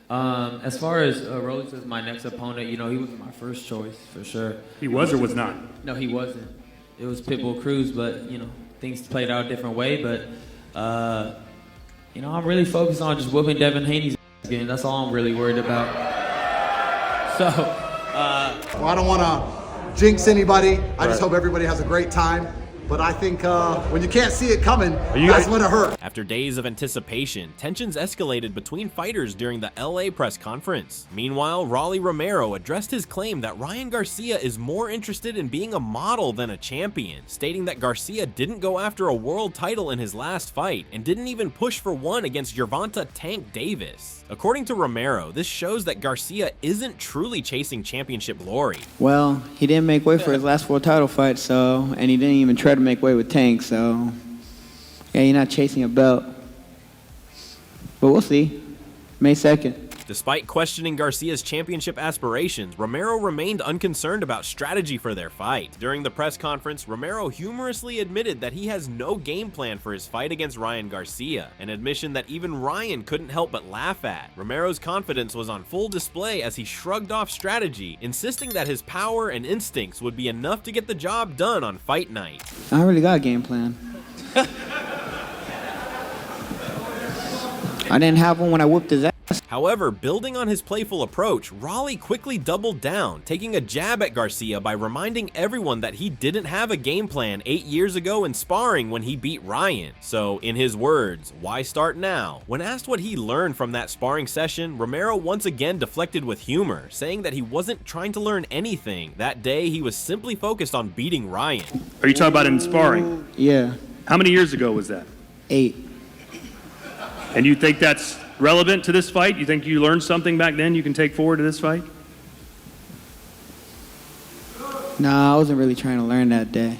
As far as Rose as my next opponent, he wasn't my first choice for sure. He was or was not? No, he wasn't. It was Pitbull Cruz, but things played out a different way. But I'm really focused on just whooping Devin Haney's ass again. That's all I'm really worried about. So, well, I don't want to jinx anybody. I just hope everybody has a great time. But I think when you can't see it coming, that's when it hurts. After days of anticipation, tensions escalated between fighters during the LA press conference. Meanwhile, Romero addressed his claim that Ryan Garcia is more interested in being a model than a champion, stating that Garcia didn't go after a world title in his last fight and didn't even push for one against Gervonta Tank Davis. According to Romero, this shows that Garcia isn't truly chasing championship glory. Well, he didn't make way for his last 4 title fights, and he didn't even try to make way with Tank, so yeah, you're not chasing a belt. But we'll see. May 2nd. Despite questioning Garcia's championship aspirations, Romero remained unconcerned about strategy for their fight. During the press conference, Romero humorously admitted that he has no game plan for his fight against Ryan Garcia, an admission that even Ryan couldn't help but laugh at. Romero's confidence was on full display as he shrugged off strategy, insisting that his power and instincts would be enough to get the job done on fight night. I really got a game plan. I didn't have one when I whooped his ass. However, building on his playful approach, Raleigh quickly doubled down, taking a jab at Garcia by reminding everyone that he didn't have a game plan 8 years ago in sparring when he beat Ryan. So, in his words, why start now? When asked what he learned from that sparring session, Romero once again deflected with humor, saying that he wasn't trying to learn anything. That day, he was simply focused on beating Ryan. Are you talking about in sparring? Yeah. How many years ago was that? 8. And you think that's relevant to this fight? You think you learned something back then you can take forward to this fight? Nah, I wasn't really trying to learn that day.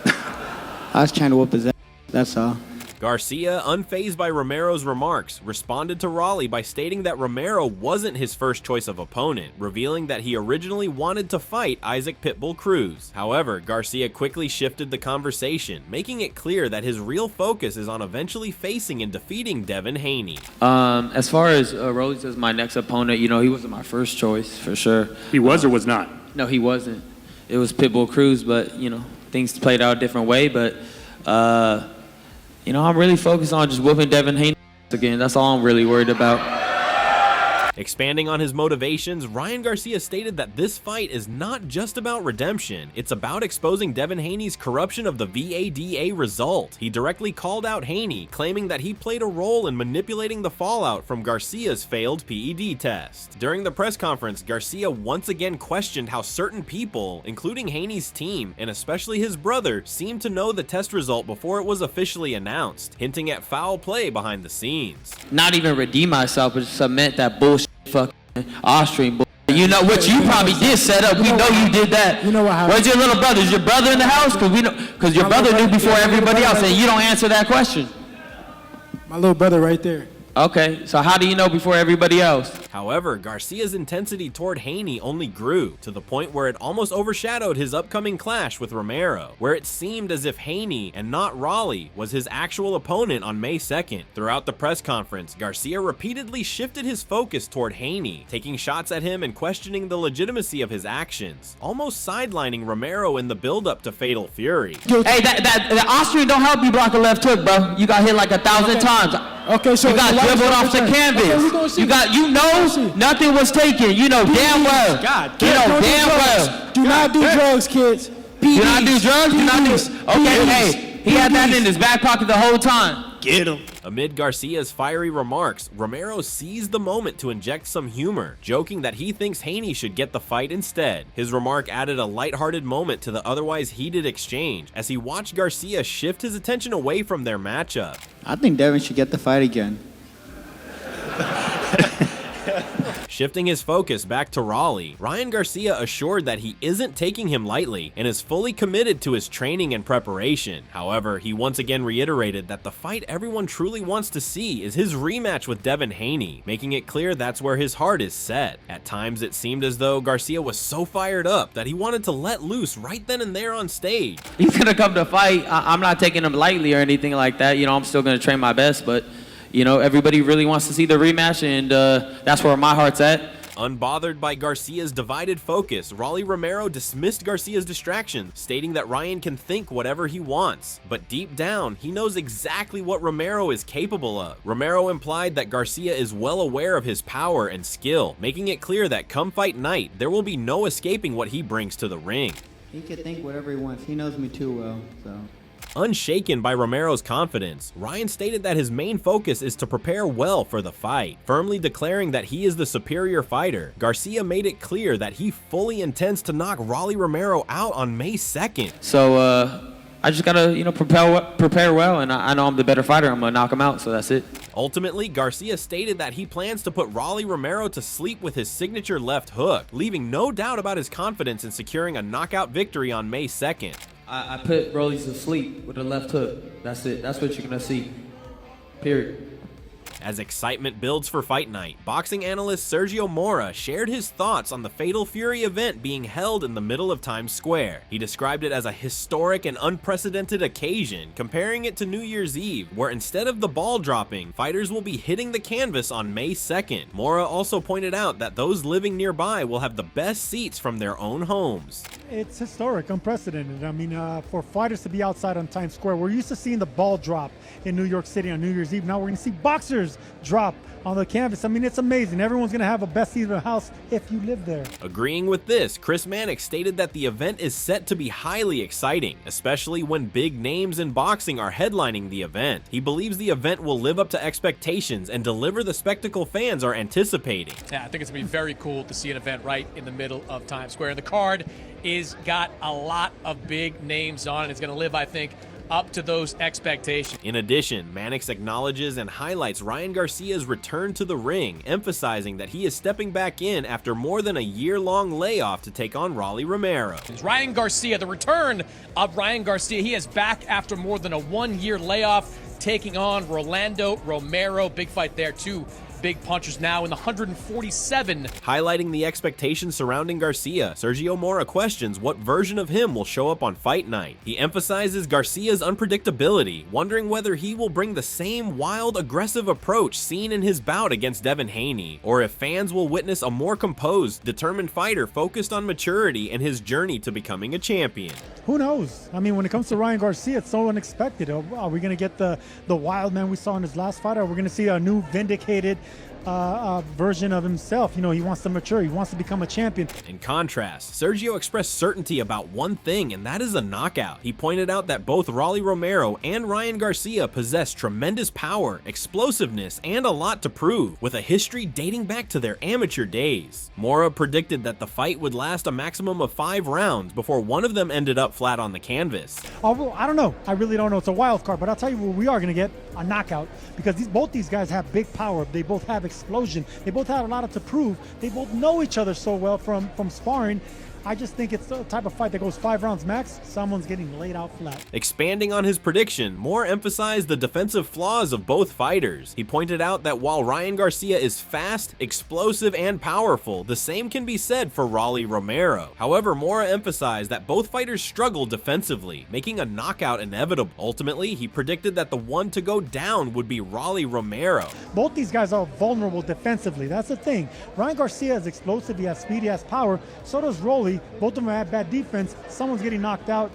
I was trying to whoop his ass, that's all. Garcia, unfazed by Romero's remarks, responded to Raleigh by stating that Romero wasn't his first choice of opponent, revealing that he originally wanted to fight Isaac Pitbull Cruz. However, Garcia quickly shifted the conversation, making it clear that his real focus is on eventually facing and defeating Devin Haney. As far as Rose as my next opponent, he wasn't my first choice for sure. He was or was not? No, he wasn't. It was Pitbull Cruz, but things played out a different way. But I'm really focused on just whooping Devin Haney again. That's all I'm really worried about. Expanding on his motivations, Ryan Garcia stated that this fight is not just about redemption, it's about exposing Devin Haney's corruption of the VADA result. He directly called out Haney, claiming that he played a role in manipulating the fallout from Garcia's failed PED test. During the press conference, Garcia once again questioned how certain people, including Haney's team, and especially his brother, seemed to know the test result before it was officially announced, hinting at foul play behind the scenes. Not even redeem myself, but submit that bullshit fucking Austrian bullshit. You know what you probably did set up. We know you did that. You know what happened? Where's your little brother? Is your brother in the house? Because your brother knew before everybody else, and you don't answer that question. My little brother right there. Okay, so how do you know before everybody else? However, Garcia's intensity toward Haney only grew, to the point where it almost overshadowed his upcoming clash with Romero, where it seemed as if Haney, and not Raleigh, was his actual opponent on May 2nd. Throughout the press conference, Garcia repeatedly shifted his focus toward Haney, taking shots at him and questioning the legitimacy of his actions, almost sidelining Romero in the build-up to Fatal Fury. Hey, that Austrian don't help you block a left hook, bro. You got hit like 1,000 times. Okay, so you got dribbled off the canvas. You know nothing was taken. You know damn well. God, you know damn well. Do not do drugs, kids. Do not do drugs. Do not do. Okay, hey, he had that in his back pocket the whole time. Get him. Amid Garcia's fiery remarks, Romero seized the moment to inject some humor, joking that he thinks Haney should get the fight instead. His remark added a lighthearted moment to the otherwise heated exchange as he watched Garcia shift his attention away from their matchup. I think Devin should get the fight again. Shifting his focus back to Raleigh, Ryan Garcia assured that he isn't taking him lightly and is fully committed to his training and preparation. However, he once again reiterated that the fight everyone truly wants to see is his rematch with Devin Haney, making it clear that's where his heart is set. At times, it seemed as though Garcia was so fired up that he wanted to let loose right then and there on stage. He's gonna come to fight. I'm not taking him lightly or anything like that. I'm still gonna train my best, but you know, everybody really wants to see the rematch, and that's where my heart's at. Unbothered by Garcia's divided focus, Rolly Romero dismissed Garcia's distraction, stating that Ryan can think whatever he wants. But deep down, he knows exactly what Romero is capable of. Romero implied that Garcia is well aware of his power and skill, making it clear that come fight night, there will be no escaping what he brings to the ring. He can think whatever he wants. He knows me too well, so. Unshaken by Romero's confidence, Ryan stated that his main focus is to prepare well for the fight, firmly declaring that he is the superior fighter. Garcia made it clear that he fully intends to knock Rolly Romero out on May 2nd. So I just gotta, you know, prepare well, and I know I'm the better fighter. I'm gonna knock him out, so that's it. Ultimately, Garcia stated that he plans to put Rolly Romero to sleep with his signature left hook, leaving no doubt about his confidence in securing a knockout victory on May 2nd. I put Rolly to sleep with a left hook. That's it. That's what you're gonna see. Period. As excitement builds for Fight Night, boxing analyst Sergio Mora shared his thoughts on the Fatal Fury event being held in the middle of Times Square. He described it as a historic and unprecedented occasion, comparing it to New Year's Eve, where instead of the ball dropping, fighters will be hitting the canvas on May 2nd. Mora also pointed out that those living nearby will have the best seats from their own homes. It's historic, unprecedented. I mean, for fighters to be outside on Times Square, we're used to seeing the ball drop in New York City on New Year's Eve. Now we're going to see boxers drop on the canvas. I mean, it's amazing. Everyone's going to have a best seat in the house if you live there. Agreeing with this, Chris Mannix stated that the event is set to be highly exciting, especially when big names in boxing are headlining the event. He believes the event will live up to expectations and deliver the spectacle fans are anticipating. Yeah, I think it's going to be very cool to see an event right in the middle of Times Square. And the card is got a lot of big names on it. It's going to live, I think, up to those expectations. In addition, Mannix acknowledges and highlights Ryan Garcia's return to the ring, emphasizing that he is stepping back in after more than a year-long layoff to take on Rolly Romero. Ryan Garcia, the return of Ryan Garcia. He is back after more than a one-year layoff, taking on Rolando Romero. Big fight there, too. Big punchers now in the 147. Highlighting the expectations surrounding Garcia, Sergio Mora questions what version of him will show up on Fight Night. He emphasizes Garcia's unpredictability, wondering whether he will bring the same wild, aggressive approach seen in his bout against Devin Haney, or if fans will witness a more composed, determined fighter focused on maturity and his journey to becoming a champion. Who knows? I mean, when it comes to Ryan Garcia, it's so unexpected. Are we going to get the wild man we saw in his last fight? Or are we going to see a new vindicated version of himself? You know, he wants to mature. He wants to become a champion. In contrast, Sergio expressed certainty about one thing, and that is a knockout. He pointed out that both Rolly Romero and Ryan Garcia possess tremendous power, explosiveness, and a lot to prove, with a history dating back to their amateur days. Mora predicted that the fight would last a maximum of 5 rounds before one of them ended up flat on the canvas. Although, I don't know. I really don't know. It's a wild card, but I'll tell you where we are going to get a knockout, because both these guys have big power. They both have explosion. They both have a lot to prove. They both know each other so well from sparring. I just think it's the type of fight that goes 5 rounds max. Someone's getting laid out flat. Expanding on his prediction, Moore emphasized the defensive flaws of both fighters. He pointed out that while Ryan Garcia is fast, explosive, and powerful, the same can be said for Rolly Romero. However, Moore emphasized that both fighters struggle defensively, making a knockout inevitable. Ultimately, he predicted that the one to go down would be Rolly Romero. Both these guys are vulnerable defensively. That's the thing. Ryan Garcia is explosive, he has speed, he has power. So does Rolly. Both of them have bad defense. Someone's getting knocked out.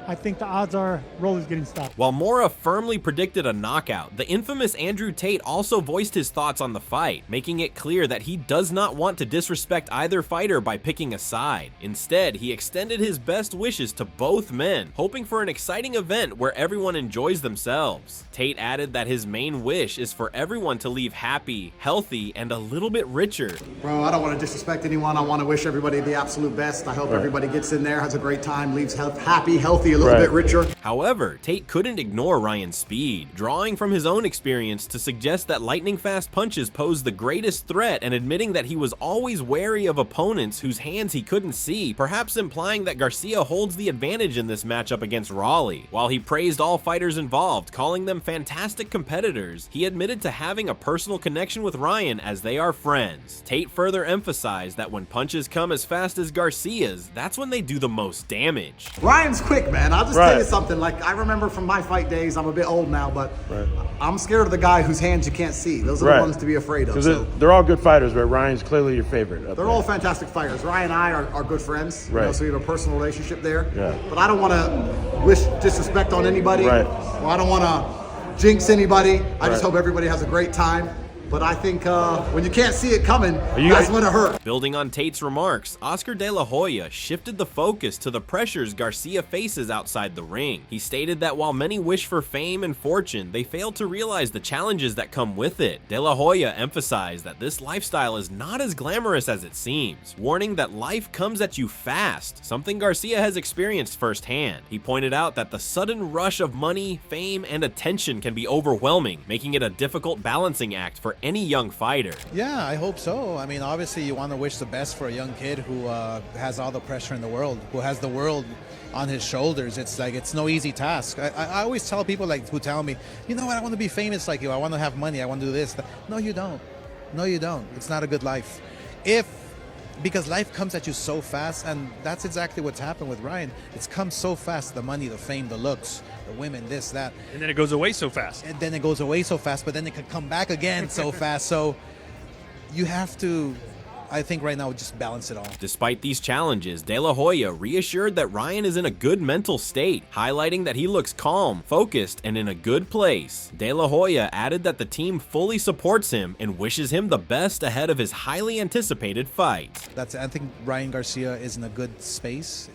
I think the odds are Rolly's getting stopped. While Mora firmly predicted a knockout, the infamous Andrew Tate also voiced his thoughts on the fight, making it clear that he does not want to disrespect either fighter by picking a side. Instead, he extended his best wishes to both men, hoping for an exciting event where everyone enjoys themselves. Tate added that his main wish is for everyone to leave happy, healthy, and a little bit richer. Bro, I don't want to disrespect anyone. I want to wish everybody the absolute best. I hope everybody gets in there, has a great time, leaves happy, healthy, a little bit richer. However, Tate couldn't ignore Ryan's speed, drawing from his own experience to suggest that lightning-fast punches pose the greatest threat and admitting that he was always wary of opponents whose hands he couldn't see, perhaps implying that Garcia holds the advantage in this matchup against Rolly. While he praised all fighters involved, calling them fantastic competitors, he admitted to having a personal connection with Ryan as they are friends. Tate further emphasized that when punches come as fast as Garcia's, that's when they do the most damage. Ryan's quick, man. man. I'll just tell you something. Like, I remember from my fight days, I'm a bit old now, but I'm scared of the guy whose hands you can't see. Those are the ones to be afraid of. So. They're all good fighters, but Ryan's clearly your favorite. They're all fantastic fighters. Ryan and I are good friends, you know, so we have a personal relationship there. Yeah. But I don't want to wish disrespect on anybody. Right. Well, I don't want to jinx anybody. I just hope everybody has a great time. But I think when you can't see it coming, that's when it hurts. Building on Tate's remarks, Oscar De La Hoya shifted the focus to the pressures Garcia faces outside the ring. He stated that while many wish for fame and fortune, they fail to realize the challenges that come with it. De La Hoya emphasized that this lifestyle is not as glamorous as it seems, warning that life comes at you fast, something Garcia has experienced firsthand. He pointed out that the sudden rush of money, fame, and attention can be overwhelming, making it a difficult balancing act for any young fighter. Yeah, I hope so. I mean, obviously you want to wish the best for a young kid who has all the pressure in the world, who has the world on his shoulders. It's like, it's no easy task. I always tell people like who tell me, you know what, I want to be famous like you, I want to have money, I want to do this. No, you don't. No, you don't. It's not a good life. Because life comes at you so fast, and that's exactly what's happened with Ryan. It's come so fast, the money, the fame, the looks, the women, this, that. And then it goes away so fast. And then it goes away so fast, but then it could come back again so fast. So you have to, I think right now, just balance it all. Despite these challenges, De La Hoya reassured that Ryan is in a good mental state, highlighting that he looks calm, focused, and in a good place. De La Hoya added that the team fully supports him and wishes him the best ahead of his highly anticipated fight. I think Ryan Garcia is in a good space.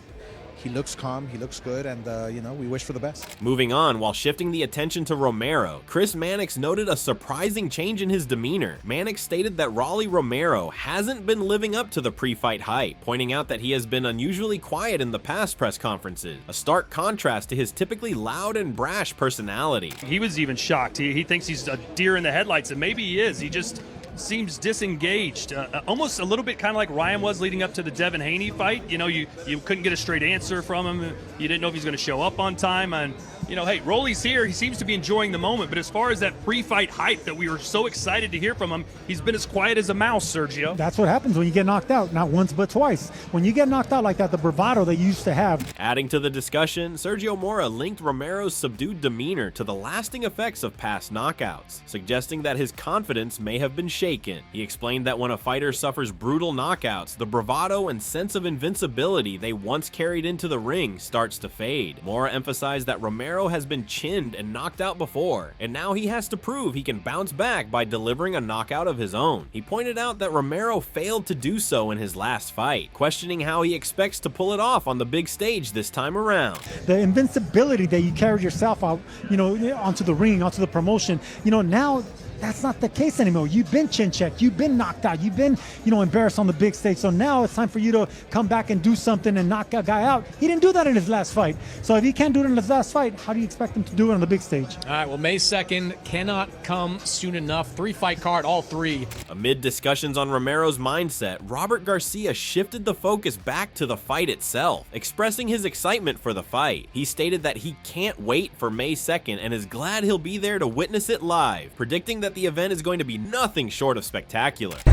He looks calm, he looks good, and you know, we wish for the best. Moving on, while shifting the attention to Romero, Chris Mannix noted a surprising change in his demeanor. Mannix stated that Rolly Romero hasn't been living up to the pre-fight hype, pointing out that he has been unusually quiet in the past press conferences, a stark contrast to his typically loud and brash personality. He was even shocked. He thinks he's a deer in the headlights, and maybe he is. He just seems disengaged, almost a little bit kind of like Ryan was leading up to the Devin Haney fight. You know, you couldn't get a straight answer from him. You didn't know if he's going to show up on time. And, you know, hey, Rolly's here. He seems to be enjoying the moment. But as far as that pre-fight hype that we were so excited to hear from him, he's been as quiet as a mouse, Sergio. That's what happens when you get knocked out, not once but twice. When you get knocked out like that, the bravado that you used to have. Adding to the discussion, Sergio Mora linked Romero's subdued demeanor to the lasting effects of past knockouts, suggesting that his confidence may have been shaken. He explained that when a fighter suffers brutal knockouts, the bravado and sense of invincibility they once carried into the ring starts to fade. Mora emphasized that Romero has been chinned and knocked out before, and now he has to prove he can bounce back by delivering a knockout of his own. He pointed out that Romero failed to do so in his last fight, questioning how he expects to pull it off on the big stage this time around. The invincibility that you carried yourself out, you know, onto the ring, onto the promotion, you know, now that's not the case anymore. You've been chin checked, you've been knocked out, you've been, you know, embarrassed on the big stage. So now it's time for you to come back and do something and knock a guy out. He didn't do that in his last fight. So if he can't do it in his last fight, how do you expect him to do it on the big stage? All right, well, May 2nd cannot come soon enough. 3-fight card, all three. Amid discussions on Romero's mindset, Robert Garcia shifted the focus back to the fight itself, expressing his excitement for the fight. He stated that he can't wait for May 2nd and is glad he'll be there to witness it live, predicting that the event is going to be nothing short of spectacular. It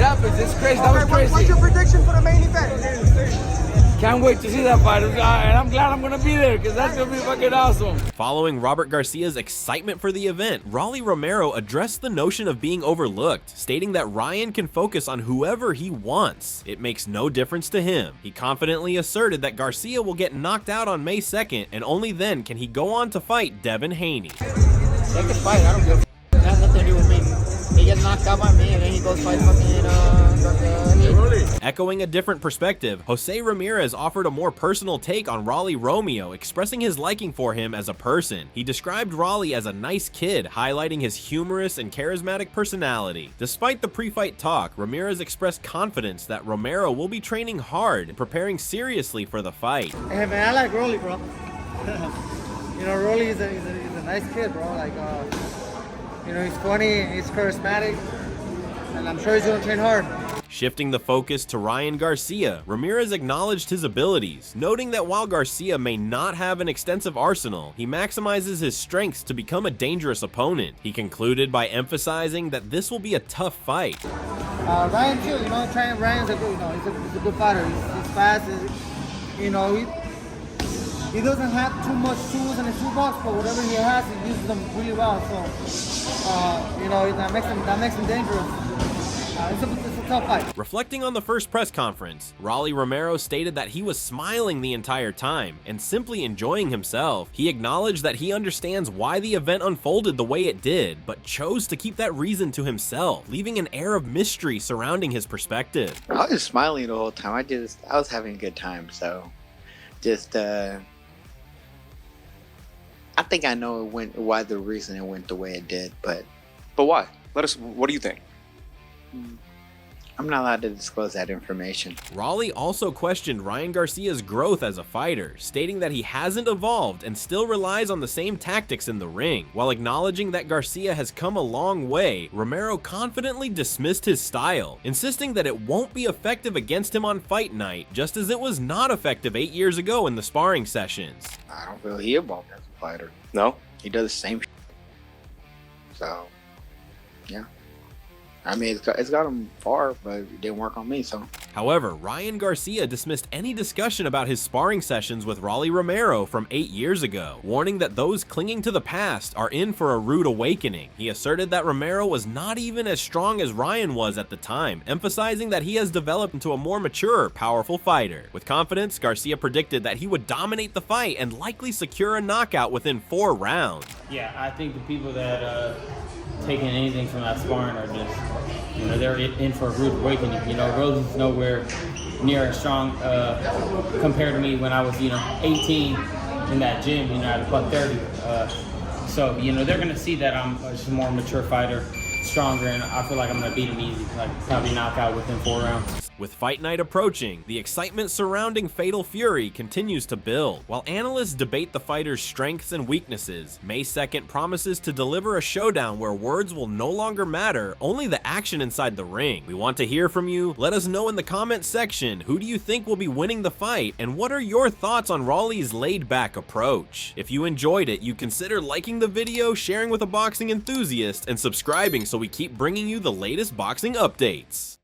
happens. It's crazy. That was crazy. What's your prediction for the main event? Can't wait to see that fight, and I'm glad I'm gonna be there because that's gonna be fucking awesome. Following Robert Garcia's excitement for the event, Rolly Romero addressed the notion of being overlooked, stating that Ryan can focus on whoever he wants. It makes no difference to him. He confidently asserted that Garcia will get knocked out on May 2nd, and only then can he go on to fight Devin Haney. They can fight. I don't give a It has nothing to do with me. He gets knocked out by me, and then he goes fight fucking Echoing a different perspective, Jose Ramirez offered a more personal take on Rolly Romeo, expressing his liking for him as a person. He described Rolly as a nice kid, highlighting his humorous and charismatic personality. Despite the pre-fight talk, Ramirez expressed confidence that Romero will be training hard and preparing seriously for the fight. Hey man, I like Rolly, bro. You know, Rolly is a nice kid, bro. Like, you know, he's funny, he's charismatic, and I'm sure he's gonna train hard. Shifting the focus to Ryan Garcia, Ramirez acknowledged his abilities, noting that while Garcia may not have an extensive arsenal, he maximizes his strengths to become a dangerous opponent. He concluded by emphasizing that this will be a tough fight. Ryan too, you know, Ryan's a good, you know, he's a good fighter. He's fast, you know, he doesn't have too much tools in his toolbox, but whatever he has, he uses them really well. So, you know, that makes him dangerous. It's a tough fight. Reflecting on the first press conference, Rolly Romero stated that he was smiling the entire time and simply enjoying himself. He acknowledged that he understands why the event unfolded the way it did, but chose to keep that reason to himself, leaving an air of mystery surrounding his perspective. I was smiling the whole time. I was having a good time. So, I think I know why the reason it went the way it did, but why? What do you think? I'm not allowed to disclose that information. Rolly also questioned Ryan Garcia's growth as a fighter, stating that he hasn't evolved and still relies on the same tactics in the ring. While acknowledging that Garcia has come a long way, Romero confidently dismissed his style, insisting that it won't be effective against him on fight night, just as it was not effective 8 years ago in the sparring sessions. I don't feel he evolved as a fighter. No? He does the same shit. So, yeah. I mean, it's got him far, but it didn't work on me, so. However, Ryan Garcia dismissed any discussion about his sparring sessions with Rolly Romero from 8 years ago, warning that those clinging to the past are in for a rude awakening. He asserted that Romero was not even as strong as Ryan was at the time, emphasizing that he has developed into a more mature, powerful fighter. With confidence, Garcia predicted that he would dominate the fight and likely secure a knockout within 4 rounds. Yeah, I think the people that taking anything from that sparring are just, you know, they're in for a rude awakening. You know, Rosen's nowhere near as strong compared to me when I was, 18 in that gym, at +30. So, they're going to see that I'm just a more mature fighter, stronger, and I feel like I'm going to beat him easy, like probably knock out within 4 rounds. With fight night approaching, the excitement surrounding Fatal Fury continues to build. While analysts debate the fighter's strengths and weaknesses, May 2nd promises to deliver a showdown where words will no longer matter, only the action inside the ring. We want to hear from you. Let us know in the comments section, who do you think will be winning the fight, and what are your thoughts on Rolly's laid-back approach? If you enjoyed it, you consider liking the video, sharing with a boxing enthusiast, and subscribing so we keep bringing you the latest boxing updates.